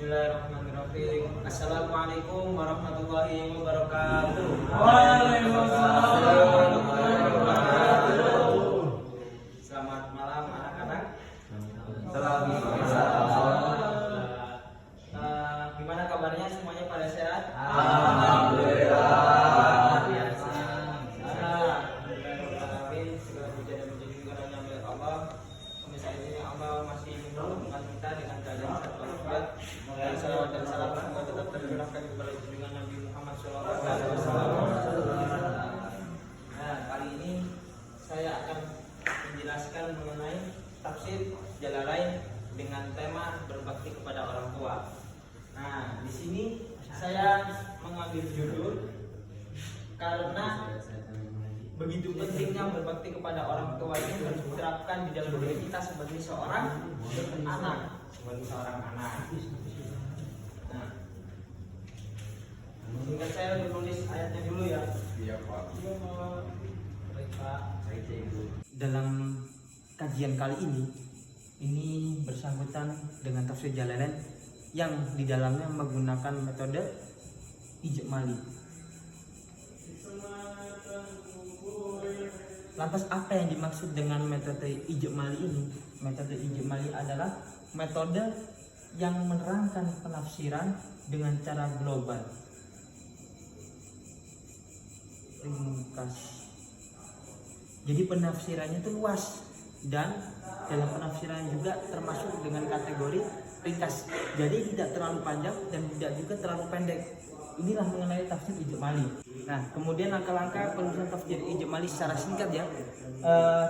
Bismillahirrahmanirrahim. Assalamualaikum warahmatullahi wabarakatuh. Waalaikumsalam warahmatullahi wabarakatuh. Selamat malam anak-anak. Selamat Gimana kabarnya semuanya, pada sehat? Alhamdulillah. Biasa. Alhamdulillah. Segala puja dan puji syukurnya milik Allah. Misalnya ini Allah masih menurunkan kita dengan keadaan sehat walafiat. Dan salawat dan salam semoga tetap tercurahkan kepada junjungan Nabi Muhammad SAW. Nah, kali ini saya akan menjelaskan mengenai tafsir Jalalain dengan tema berbakti kepada orang tua. Nah, di sini saya mengambil judul karena begitu pentingnya berbakti kepada orang tua ini harus diterapkan di dalam diri kita sebagai seorang anak. Nah, singkat saya menulis ayatnya dulu ya. Iya Pak. Baik Pak. Dalam kajian kali ini bersangkutan dengan tafsir Jalalain yang di dalamnya menggunakan metode ijmali. Lantas apa yang dimaksud dengan metode ijmali ini? Metode ijmali adalah metode yang menerangkan penafsiran dengan cara global, ringkas. Jadi penafsirannya itu luas dan dalam penafsiran juga termasuk dengan kategori ringkas. Jadi tidak terlalu panjang dan tidak juga terlalu pendek. Inilah mengenai tafsir ijmali. Nah, kemudian langkah-langkah penulisan tafsir ijmali secara singkat ya.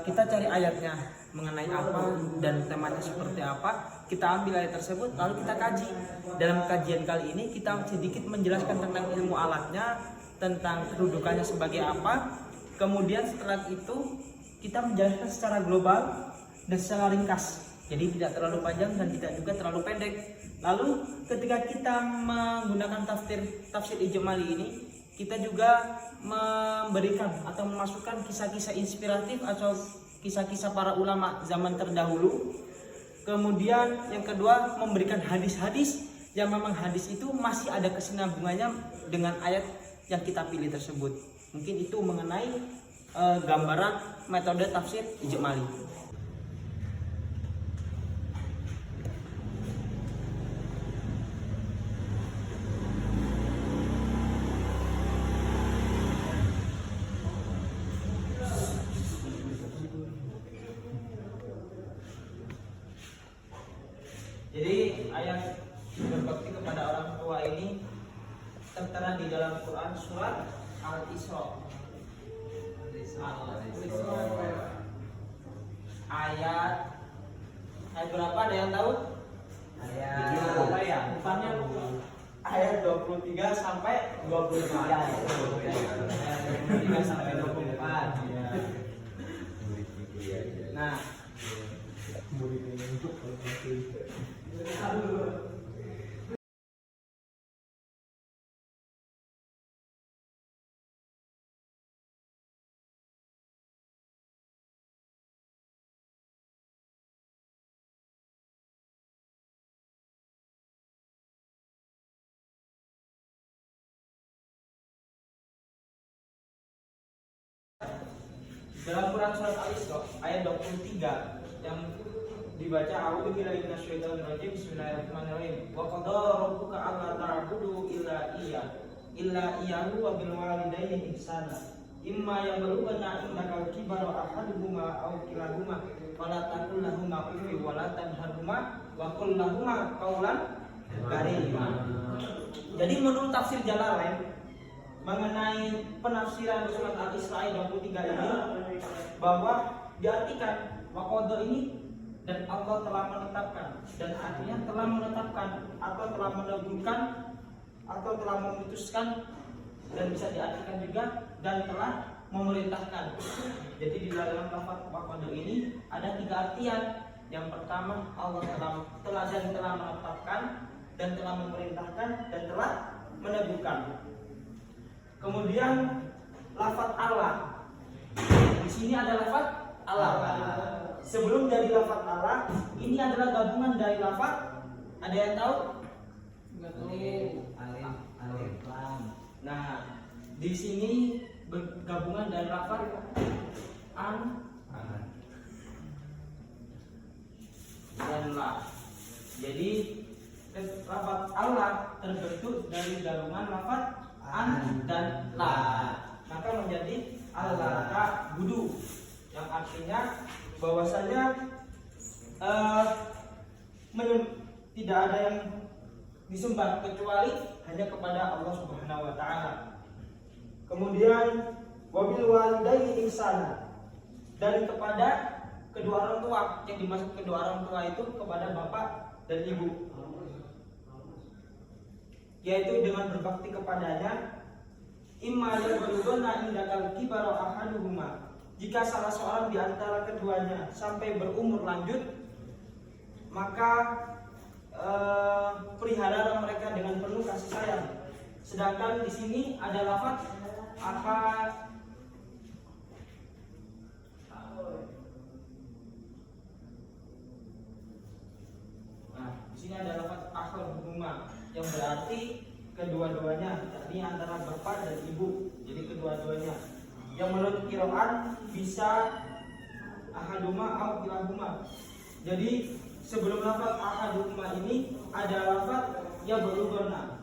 Kita cari ayatnya mengenai apa dan temanya seperti apa. Kita ambil ayat tersebut lalu kita kaji. Dalam kajian kali ini kita sedikit menjelaskan tentang ilmu alatnya, tentang kedudukannya sebagai apa. Kemudian setelah itu kita menjelaskan secara global dan secara ringkas. Jadi tidak terlalu panjang dan tidak juga terlalu pendek. Lalu ketika kita menggunakan tafsir ijmali ini, kita juga memberikan atau memasukkan kisah-kisah inspiratif atau kisah-kisah para ulama zaman terdahulu. Kemudian yang kedua memberikan hadis-hadis yang memang hadis itu masih ada kesinambungannya dengan ayat yang kita pilih tersebut. Mungkin itu mengenai gambaran metode tafsir ijmali. Jadi ayat berbakti kepada orang tua ini tertera di dalam Quran surat Al-Isra. Ayat berapa, ada yang tahu? Ayat berapa ya? Bukannya ayat 23 sampai 24. Ayat 23 sampai 24. Nah, dalam Quran surat Al-Isra ayat 23 yang dibaca a'udzubillahi minasyaitonir rajim, bismillahirrahmanirrahim. Wa qadara rabbuka alla ta'budu illa iyyahu wa bil walidayni ihsana. Imma yablughanna indaka al-kibara ahaduhuma aw kilahuma fala taqul lahumu uffin wa la tanharhuma wa qul lahumu qawlan karima. Jadi menurut tafsir Jalalain mengenai penafsiran surat Al-Isra ayat 23 ini, bahwa diartikan waqadha ini dan Allah telah menetapkan, dan artinya telah menetapkan atau telah menentukan atau telah memutuskan, dan bisa diartikan juga dan telah memerintahkan. Jadi di dalam lafaz waqadha ini ada tiga artian. Yang pertama, Allah telah menetapkan dan telah memerintahkan dan telah meneguhkan. Kemudian lafaz Allah. Di sini ada lafaz Allah. Sebelum dari lafaz Allah, ini adalah gabungan dari lafaz, ada yang tahu? Alif lam. Nah, di sini bergabungan dari lafaz an dan la. Jadi lafaz Allah terbentuk dari gabungan lafaz an dan la. Maka menjadi Allah ta'budu, yang artinya bahwasanya tidak ada yang disembah kecuali hanya kepada Allah Subhanahu wa taala. Kemudian wabil walidaini ihsana, dan kepada kedua orang tua. Yang dimaksud kedua orang tua itu kepada bapak dan ibu, yaitu dengan berbakti kepadanya. Imma yablughanna indakal kibara ahaduhuma, jika salah seorang di antara keduanya sampai berumur lanjut, maka pelihara mereka dengan penuh kasih sayang. Sedangkan di sini ada lafaz di sini ada lafaz ahaduhuma yang berarti kedua-duanya, yakni antara bapak dan ibu. Jadi kedua-duanya. Yang menurut qiraat bisa ahaduma au kilahuma. Jadi sebelum lafaz ahaduma ini ada lafaz yablughanna.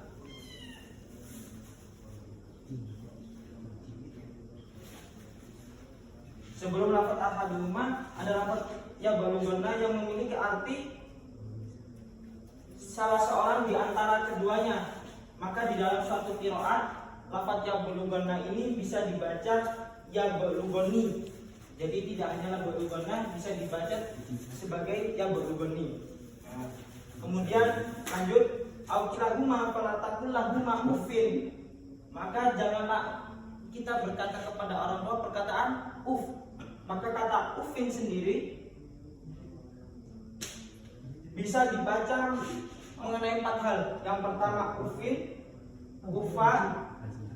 Sebelum lafaz ahaduma ada lafaz yablughanna yang memiliki arti salah seorang di antara keduanya. Maka di dalam suatu qiraat lafaz yablughanna ini bisa dibaca yablughani. Jadi tidak hanya yablughanna, bisa dibaca sebagai yablughani. Kemudian lanjut, au kilahuma fala taqul lahuma uffin. Maka janganlah kita berkata kepada orang tua perkataan uff. Maka kata uffin sendiri bisa dibaca mengenai 4 hal. Yang pertama uffin, ufa,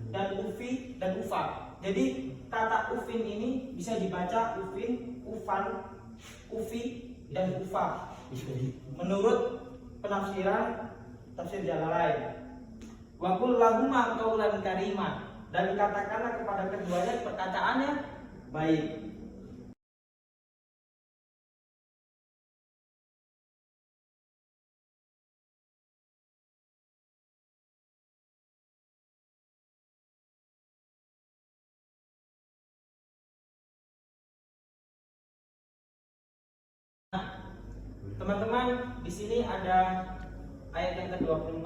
dan ufi, dan ufa. Jadi kata uffin ini bisa dibaca uffin, ufan, ufi, dan ufa. Menurut penafsiran tafsir Jalalain. Wa qul lahuma qaulan karima, dan katakanlah kepada keduanya perkataannya baik. Teman-teman, di sini ada ayat yang ke-24.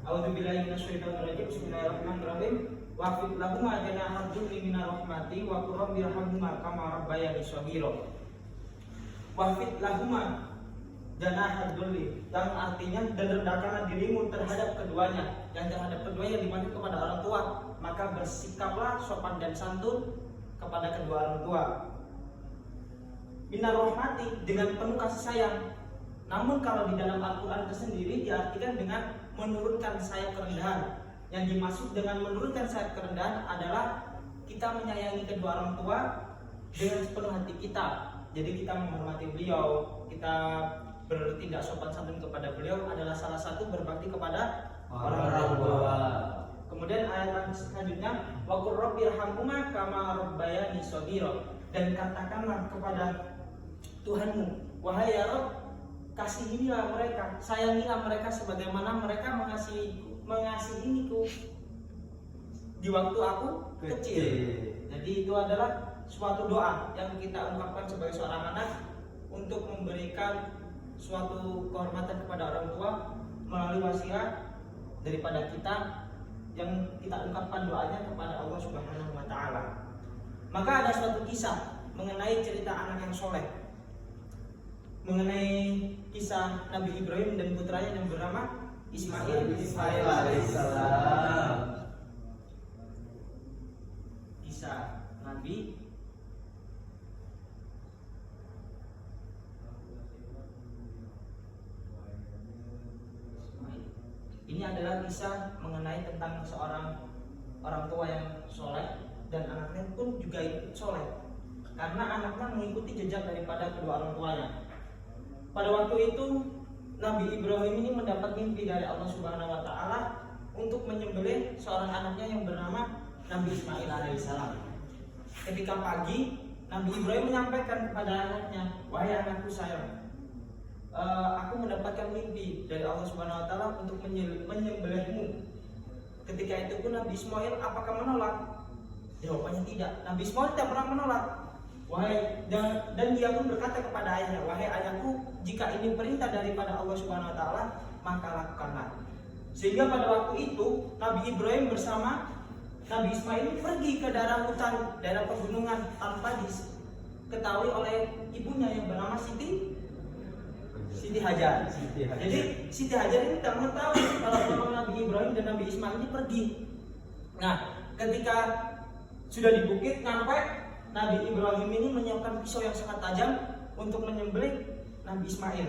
A'udzubillahi minasyaitonir rajim. Bismillahirrahmanirrahim. Wa fid lahum janaha dzulli minar rahmati wa qur rabbirhamhuma kama rabbayani shaghira. Wa fid lahum janaha dzulli, yang artinya dan rendahkanlah dirimu terhadap keduanya. Yang terhadap keduanya dimaksud kepada orang tua, maka bersikaplah sopan dan santun kepada kedua orang tua. Minar rahmati, dengan penuh kasih sayang. Namun kalau di dalam Al-Quran itu sendiri diartikan dengan menurunkan sayap kerendahan. Yang dimaksud dengan menurunkan sayap kerendahan adalah kita menyayangi kedua orang tua dengan sepenuh hati kita. Jadi kita menghormati beliau, kita bertindak sopan santun kepada beliau adalah salah satu berbakti kepada orang tua. Kemudian ayat selanjutnya, wa qur rabbirhamhuma kama rabbayani shaghira, dan katakanlah kepada Tuhanmu, wahai ya Rabb, kasihinilah mereka, sayangilah mereka sebagaimana mereka mengasihiku di waktu aku kecil. Jadi itu adalah suatu doa yang kita ungkapkan sebagai seorang anak untuk memberikan suatu kehormatan kepada orang tua melalui wasilah daripada kita, yang kita ungkapkan doanya kepada Allah Subhanahu wa taala. Maka ada suatu kisah mengenai cerita anak yang soleh, mengenai kisah Nabi Ibrahim dan putranya yang bernama Ismail alaihissalam. Kisah Nabi Ismail. Ini adalah kisah mengenai tentang seorang orang tua yang soleh dan anaknya pun juga ikut soleh, karena anaknya mengikuti jejak daripada kedua orang tuanya. Pada waktu itu Nabi Ibrahim ini mendapat mimpi dari Allah Subhanahu wa taala untuk menyembelih seorang anaknya yang bernama Nabi Ismail alaihissalam. Ketika pagi, Nabi Ibrahim menyampaikan kepada anaknya, "Wahai anakku sayang, aku mendapatkan mimpi dari Allah Subhanahu wa taala untuk menyembelihmu." Ketika itu pun Nabi Ismail apakah menolak? Jawabannya tidak. Nabi Ismail tidak pernah menolak. Dan dia pun berkata kepada ayahnya, "Wahai ayahku, jika ini perintah daripada Allah Subhanahu wa taala, maka lakukanlah." Sehingga pada waktu itu Nabi Ibrahim bersama Nabi Ismail pergi ke daerah hutan, daerah pegunungan tanpa diketahui oleh ibunya yang bernama Siti Hajar. Jadi Siti Hajar ini tidak mengetahui kalau memang Nabi Ibrahim dan Nabi Ismail ini pergi. Nah, ketika sudah di bukit sampai, Nabi Ibrahim ini menyiapkan pisau yang sangat tajam untuk menyembelih Nabi Ismail.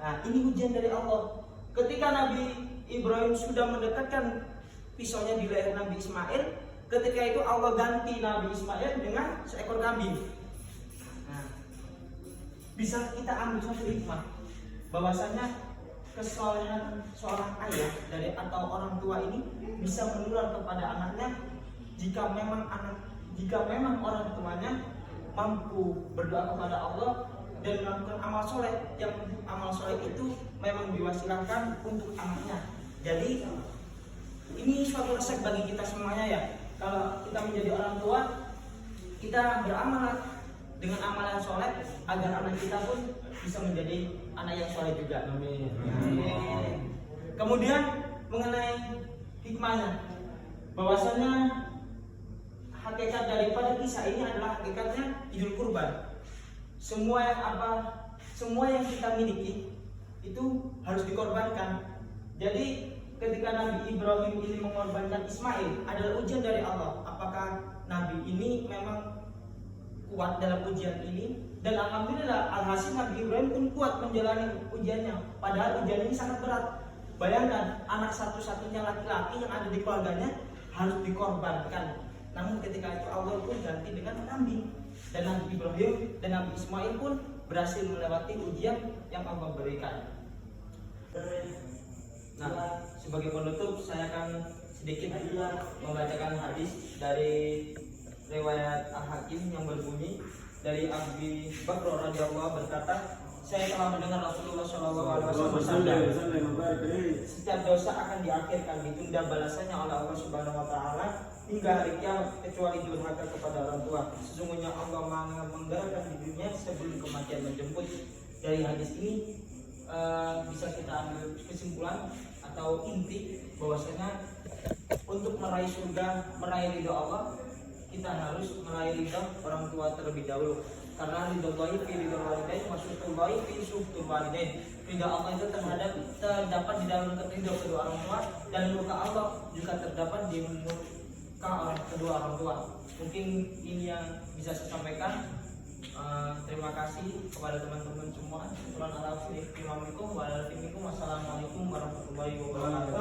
Nah, ini ujian dari Allah. Ketika Nabi Ibrahim sudah mendekatkan pisaunya di leher Nabi Ismail, ketika itu Allah ganti Nabi Ismail dengan seekor kambing. Nah, bisa kita ambil satu hikmah bahwasanya kesolehan seorang ayah atau orang tua ini bisa menular kepada anaknya jika memang orang tuanya mampu berdoa kepada Allah dan melakukan amal soleh, yang amal soleh itu memang diwasilahkan untuk anaknya. Jadi ini suatu resep bagi kita semuanya ya. Kalau kita menjadi orang tua, kita beramal dengan amalan soleh agar anak kita pun bisa menjadi anak yang soleh juga. Amin. Kemudian mengenai hikmahnya, bahwasanya hakikat daripada kisah ini adalah hakikatnya Idul Kurban. Semua yang kita miliki itu harus dikorbankan. Jadi ketika Nabi Ibrahim ini mengorbankan Ismail adalah ujian dari Allah. Apakah Nabi ini memang kuat dalam ujian ini? Dan alhamdulillah alhasil Nabi Ibrahim pun kuat menjalani ujiannya. Padahal ujian ini sangat berat. Bayangkan anak satu-satunya laki-laki yang ada di keluarganya harus dikorbankan. Namun ketika itu Allah pun ganti dengan kambing. Dan Nabi Ibrahim dan Nabi Ismail pun berhasil melewati ujian yang Allah berikan. Nah, sebagai penutup saya akan sedikit membacakan hadis dari riwayat Al-Hakim yang berbunyi dari Abi Bakr radhiyallahu berkata, "Saya telah mendengar Rasulullah SAW bersabda, setiap dosa akan diakhirkan, ditunda balasannya oleh Allah Subhanahu wa taala hingga hari kiamat kecuali durhaka kepada orang tua. Sesungguhnya Allah menganggarkan di dunia sebelum kematian menjemput." Dari hadis ini bisa kita ambil kesimpulan atau inti bahwasanya untuk meraih surga, meraih ridho Allah, kita harus meraih ridho orang tua terlebih dahulu. Karena ridho Allah fi ridho walidain, maksudul Allah fi suhtul walidain. Ridho Allah itu terdapat di dalam ridho kedua orang tua, dan murka Allah juga terdapat di murka kedua orang tua. Mungkin ini yang bisa saya sampaikan. Terima kasih kepada teman-teman semua. Assalamualaikum warahmatullahi wabarakatuh.